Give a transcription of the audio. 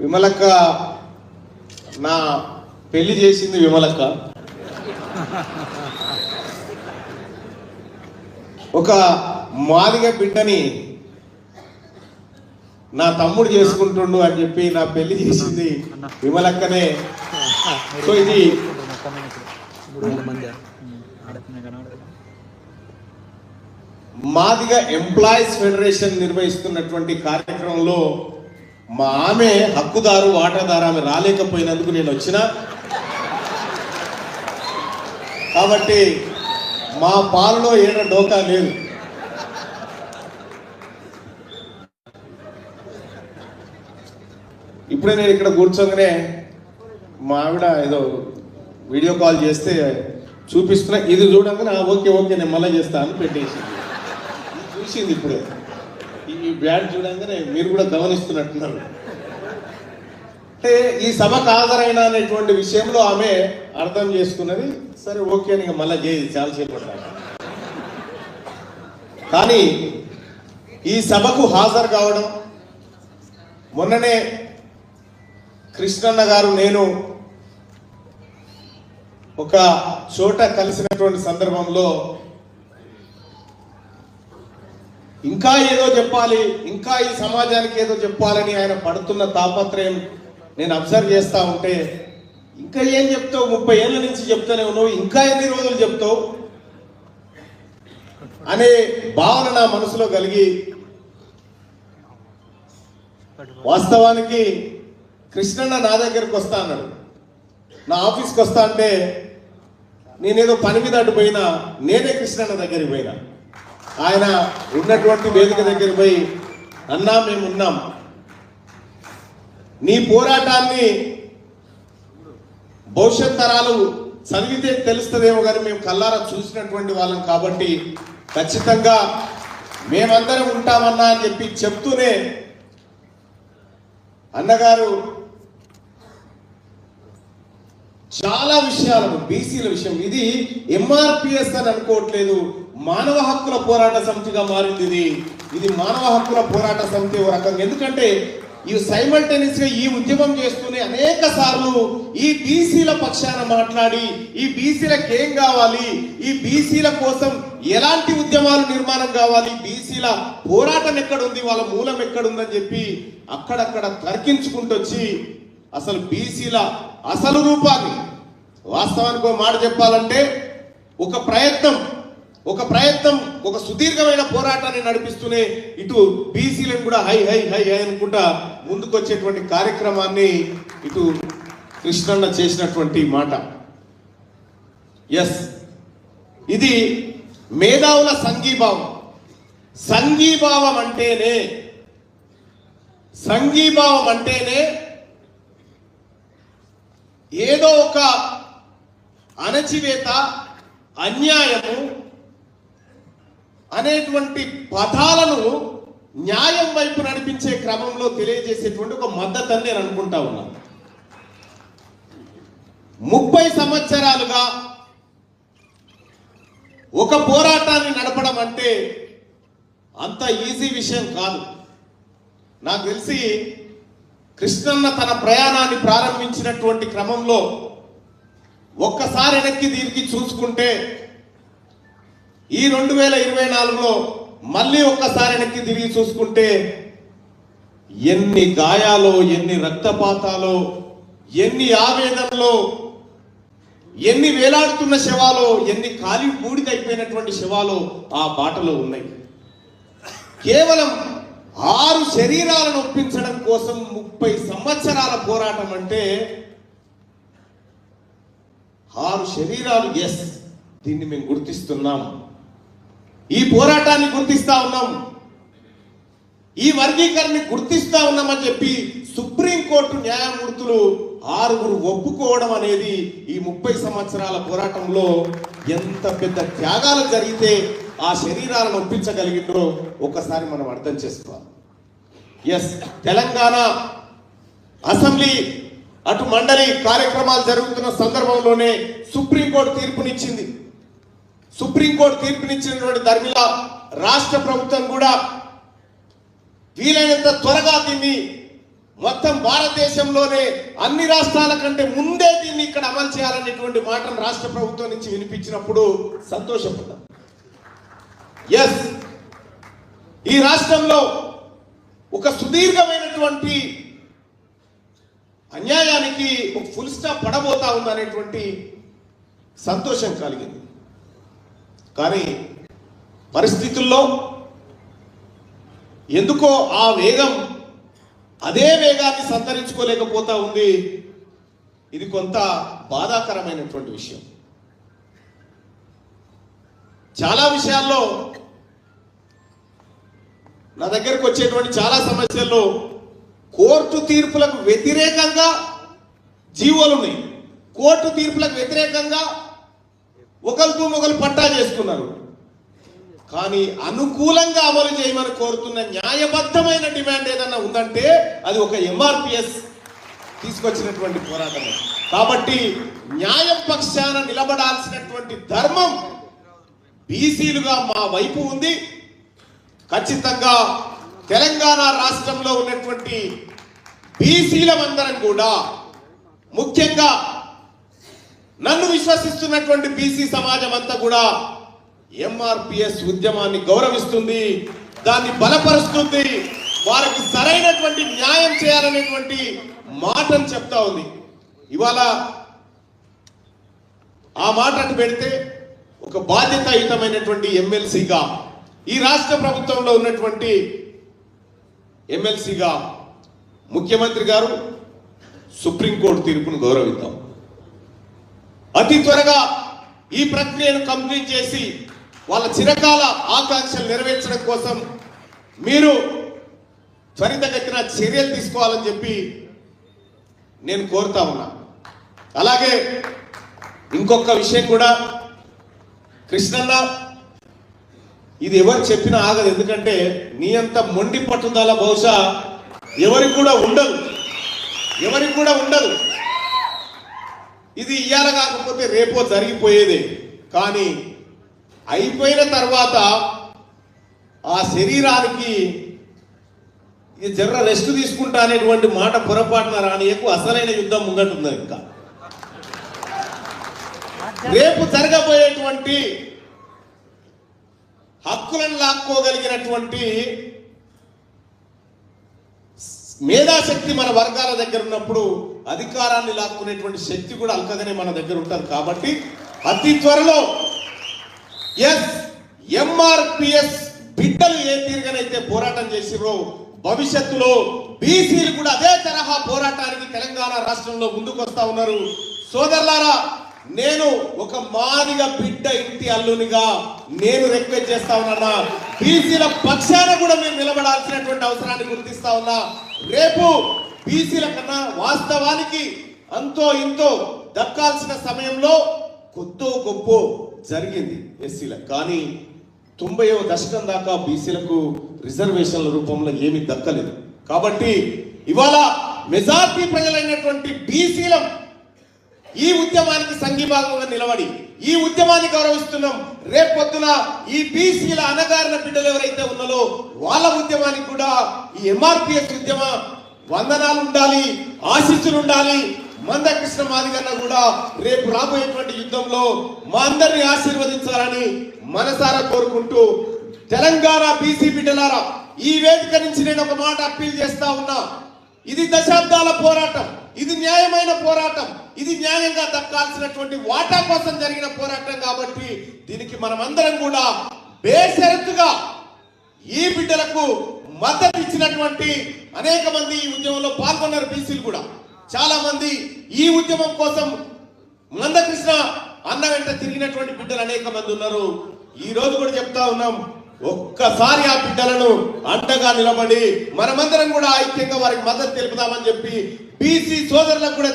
విమలక్క నా పెళ్లి చేసింది విమలక్క. ఒక మాదిగ బిడ్డని నా తమ్ముడు చేసుకుంటుండు అని చెప్పి నా పెళ్లి చేసింది విమలక్కనే. సో ఇది మాదిగ ఎంప్లాయీస్ ఫెడరేషన్ నిర్వహిస్తున్నటువంటి కార్యక్రమంలో మా ఆమె హక్కుదారు వాటాదారు, ఆమె రాలేకపోయినందుకు నేను వచ్చిన. కాబట్టి మా పాలలో ఏడ డోకా లేదు. ఇప్పుడే నేను ఇక్కడ కూర్చోగానే మా ఆవిడ ఏదో వీడియో కాల్ చేస్తే చూపిస్తున్నా, ఇది చూడగానే ఓకే ఓకే నేను మళ్ళీ చేస్తాను పెట్టేసింది. చూసింది ఇప్పుడే ఈ బ్యాడ్ చూడంగానే మీరు కూడా గమనిస్తున్నట్టున్నారు. అంటే ఈ సభకు హాజరైన అనేటువంటి విషయంలో ఆమె అర్థం చేసుకున్నది. సరే ఓకే అని మళ్ళీ చేయి చాలాసేపు పడ్డాను. కానీ ఈ సభకు హాజరు కావడం, మొన్ననే కృష్ణన్న గారు నేను ఒక చోట కలిసినటువంటి సందర్భంలో ఇంకా ఏదో చెప్పాలి, ఇంకా ఈ సమాజానికి ఏదో చెప్పాలని ఆయన పడుతున్న తాపత్రయం నేను అబ్జర్వ్ చేస్తా ఉంటే, ఇంకా ఏం చెప్తావు, 30 ఏళ్ళ నుంచి చెప్తానే ఉన్నావు, ఇంకా ఎన్ని రోజులు చెప్తావు అనే భావన నా మనసులో కలిగి, వాస్తవానికి కృష్ణన్న నా దగ్గరకు వస్తా అన్నాడు. నా ఆఫీస్కి వస్తా అంటే నేనేదో పని మీద అటు పోయినా, నేనే కృష్ణన్న దగ్గరికి పోయినా. ఆయన ఉన్నటువంటి వేదిక దగ్గర పోయి, అన్నా మేము ఉన్నాం, నీ పోరాటాన్ని భవిష్యత్ తరాలు చదివితే తెలుస్తుందేమో కానీ మేము కల్లారా చూసినటువంటి వాళ్ళం కాబట్టి ఖచ్చితంగా మేమందరం ఉంటామన్నా అని చెప్పి చెప్తూనే, అన్నగారు చాలా విషయాలను, బీసీల విషయం, ఇది ఎంఆర్పిఎస్ అని అనుకోవట్లేదు, మానవ హక్కుల పోరాట సమితిగా మారింది. ఇది మానవ హక్కుల పోరాట సమితి ఓ రకంగా. ఎందుకంటే ఈ సైమల్టేనియస్ గా ఈ ఉద్యమం చేస్తూనే అనేక సార్లు ఈ బీసీల పక్షాన మాట్లాడి, ఈ బీసీలకు ఏం కావాలి, ఈ బీసీల కోసం ఎలాంటి ఉద్యమాలు నిర్మాణం కావాలి, బీసీల పోరాటం ఎక్కడుంది, వాళ్ళ మూలం ఎక్కడుందని చెప్పి అక్కడక్కడ తర్కించుకుంటూ వచ్చి అసలు బీసీల అసలు రూపాన్ని, వాస్తవానికి ఒక మాట చెప్పాలంటే ఒక ప్రయత్నం ఒక సుదీర్ఘమైన పోరాటాన్ని నడిపిస్తూనే ఇటు బీసీలను కూడా హై హై హై హై అనుకుంటా ముందుకొచ్చేటువంటి కార్యక్రమాన్ని ఇటు కృష్ణన్న చేసినటువంటి మాట. ఎస్, ఇది మేధావుల సంఘీభావం. సంఘీభావం అంటేనే ఏదో ఒక అణచివేత, అన్యాయము అనేటువంటి పదాలను న్యాయం వైపు నడిపించే క్రమంలో తెలియజేసేటువంటి ఒక మద్దతు అని నేను అనుకుంటా ఉన్నాను. 30 సంవత్సరాలుగా ఒక పోరాటాన్ని నడపడం అంటే అంత ఈజీ విషయం కాదు. నాకు తెలిసి కృష్ణన్న తన ప్రయాణాన్ని ప్రారంభించినటువంటి క్రమంలో ఒక్కసారి వెనక్కి తిరిగి చూసుకుంటే, ఈ 2024లో మళ్ళీ ఒక్కసారి వెనక్కి తిరిగి చూసుకుంటే ఎన్ని గాయాలో, ఎన్ని రక్తపాతాలో, ఎన్ని ఆవేదనలో, ఎన్ని వేలాడుతున్న శవాలో, ఎన్ని కాలి బూడిదైపోయినటువంటి శవాలో ఆ బాటలో ఉన్నాయి. కేవలం 6 శరీరాలను ఒప్పించడం కోసం 30 సంవత్సరాల పోరాటం అంటే 6 శరీరాలు. ఎస్, దీన్ని మేము గుర్తిస్తున్నాం, ఈ పోరాటాన్ని గుర్తిస్తా ఉన్నాం, ఈ వర్గీకరణని గుర్తిస్తా ఉన్నామని చెప్పి సుప్రీంకోర్టు న్యాయమూర్తులు 6 ఒప్పుకోవడం అనేది ఈ 30 సంవత్సరాల పోరాటంలో ఎంత పెద్ద త్యాగాలు జరిగితే ఆ శరీరాలను ఒప్పించగలిగిందో ఒకసారి మనం అర్థం చేసుకోవాలి. ఎస్, తెలంగాణ అసెంబ్లీ అటు మండలి కార్యక్రమాలు జరుగుతున్న సందర్భంలోనే సుప్రీంకోర్టు తీర్పునిచ్చింది. సుప్రీంకోర్టు తీర్పునిచ్చినటువంటి ధర్మిలా రాష్ట్ర ప్రభుత్వం కూడా వీలైనంత త్వరగా దీన్ని మొత్తం భారతదేశంలోనే అన్ని రాష్ట్రాల కంటే ముందే దీన్ని ఇక్కడ అమలు చేయాలనేటువంటి మాటను రాష్ట్ర ప్రభుత్వం నుంచి వినిపించినప్పుడు సంతోషపడ్డాం. ఎస్, ఈ రాష్ట్రంలో ఒక సుదీర్ఘమైనటువంటి అన్యాయానికి ఒక ఫుల్ స్టాప్ పడబోతా ఉందనేటువంటి సంతోషం కలిగింది. కానీ పరిస్థితుల్లో ఎందుకో ఆ వేగం అదే వేగాన్ని సంతరించుకోలేకపోతా ఉంది. ఇది కొంత బాధాకరమైనటువంటి విషయం. చాలా విషయాల్లో నా దగ్గరకు వచ్చేటువంటి చాలా సమస్యల్లో కోర్టు తీర్పులకు వ్యతిరేకంగా జీవోలు ఉన్నాయి. కోర్టు తీర్పులకు వ్యతిరేకంగా ఒకరితో ఒకరు పట్టా చేసుకున్నారు. కానీ అనుకూలంగా అమలు చేయమని కోరుతున్న న్యాయబద్ధమైన డిమాండ్ ఏదన్నా ఉందంటే అది ఒక ఎంఆర్పిఎస్ తీసుకొచ్చినటువంటి పోరాటమే. కాబట్టి న్యాయం పక్షాన నిలబడాల్సినటువంటి ధర్మం బీసీలుగా మా వైపు ఉంది. ఖచ్చితంగా తెలంగాణ రాష్ట్రంలో ఉన్నటువంటి బీసీలమందరం కూడా, ముఖ్యంగా నన్ను విశ్వసిస్తున్నటువంటి బీసీ సమాజం అంతా కూడా ఎంఆర్పిఎస్ ఉద్యమాన్ని గౌరవిస్తుంది, దాన్ని బలపరుస్తుంది, వారికి సరైనటువంటి న్యాయం చేయాలనేటువంటి మాటను చెప్తా ఉంది. ఇవాళ ఆ మాట అటు పెడితే ఒక బాధ్యతాయుతమైనటువంటి ఎమ్మెల్సీగా, ఈ రాష్ట్ర ప్రభుత్వంలో ఉన్నటువంటి ఎమ్మెల్సీగా ముఖ్యమంత్రి గారు సుప్రీంకోర్టు తీర్పును గౌరవిద్దాం. అతి త్వరగా ఈ ప్రక్రియను కంప్లీట్ చేసి వాళ్ళ చిరకాల ఆకాంక్షలు నెరవేర్చడం కోసం మీరు త్వరితగతిన చర్యలు తీసుకోవాలని చెప్పి నేను కోరుతా ఉన్నా. అలాగే ఇంకొక విషయం కూడా, కృష్ణన్న, ఇది ఎవరు చెప్పినా ఆగదు. ఎందుకంటే నీ అంత మొండి పట్టుదల బహుశా ఎవరికి కూడా ఉండదు. ఇది ఇయ్యాల కాకపోతే రేపో జరిగిపోయేదే. కానీ అయిపోయిన తర్వాత ఆ శరీరానికి ఇది జర్ర రెస్ట్ తీసుకుంటా అనేటువంటి మాట పొరపాటున రానియకు. అసలైన యుద్ధం ముంగటుంది. ఇంకా రేపు జరగబోయేటువంటి హక్కులను లాక్కోగలిగినటువంటి మేధాశక్తి మన వర్గాల దగ్గర ఉన్నప్పుడు అధికారాన్ని లాక్కునేటువంటి శక్తి కూడా అల్కగానే మన దగ్గర ఉంటుంది. కాబట్టి అతి త్వరలో ఎంఆర్పిఎస్ బిడ్డలు ఏ తీరుగానైతే పోరాటం చేసిరో భవిష్యత్తులో బీసీలు కూడా అదే తరహా పోరాటానికి తెలంగాణ రాష్ట్రంలో ముందుకు వస్తా ఉన్నారు. సోదరులారా, నేను ఒక మాదిగ బిడ్డ ఇంటి అల్లునిగా నేను రిక్వెస్ట్ చేస్తా ఉన్నా, బీసీల పక్షాన కూడా మేము నిలబడాల్సినటువంటి అవసరాన్ని గుర్తిస్తా ఉన్నా. రేపు బీసీల కన్నా వాస్తవానికి అంతో ఇంతో దక్కాల్సిన సమయంలో కొద్దో గొప్ప జరిగింది ఎస్సీలకు. కానీ 90వ దశకం దాకా బీసీలకు రిజర్వేషన్ల రూపంలో ఏమీ దక్కలేదు. కాబట్టి ఇవాళ మెజార్టీ ప్రజలైనటువంటి బీసీలం ఈ ఉద్యమానికి సంఘీభాగంగా నిలబడి ఈ ఉద్యమాన్ని గౌరవిస్తున్నాం. రేపొద్దున ఈ బీసీల అనగారిన బిడ్డలు ఎవరైతే ఉన్నారో వాళ్ళ ఉద్యమానికి కూడా ఈ ఎంఆర్పిఎస్ ఉద్యమ వందనాలు ఉండాలి, ఆశీస్సులు ఉండాలి. మందకృష్ణ మాదిగన్న కూడా రేపు రాబోయేటువంటి యుద్ధంలో మా అందరినీ ఆశీర్వదించాలని మనసారా కోరుకుంటూ, తెలంగాణ బీసీ బిడ్డలారా, ఈ వేదిక నుంచి నేను ఒక మాట అప్పీల్ చేస్తా ఉన్నా. ఇది దశాబ్దాల పోరాటం, ఇది న్యాయమైన పోరాటం, ఇది న్యాయంగా దక్కాల్సినటువంటి వాటా కోసం జరిగిన పోరాటం. కాబట్టి దీనికి మనమందరం కూడా బేషరతుగా ఈ బిడ్డలకు మద్దతు ఇచ్చినటువంటి అనేక మంది ఈ ఉద్యమంలో పాల్గొన్నారు. బీసీలు కూడా చాలా మంది ఈ ఉద్యమం కోసం మందకృష్ణ అన్న వెంట తిరిగినటువంటి బిడ్డలు అనేక మంది ఉన్నారు. ఈ రోజు కూడా చెప్తా ఉన్నాం, ఒక్కసారి ఆ బిడ్డలను అండగా నిలబడి మనమందరం కూడా ఐక్యంగా వారికి మద్దతు తెలుపుదామని చెప్పి బీసీ సోదరులకు కూడా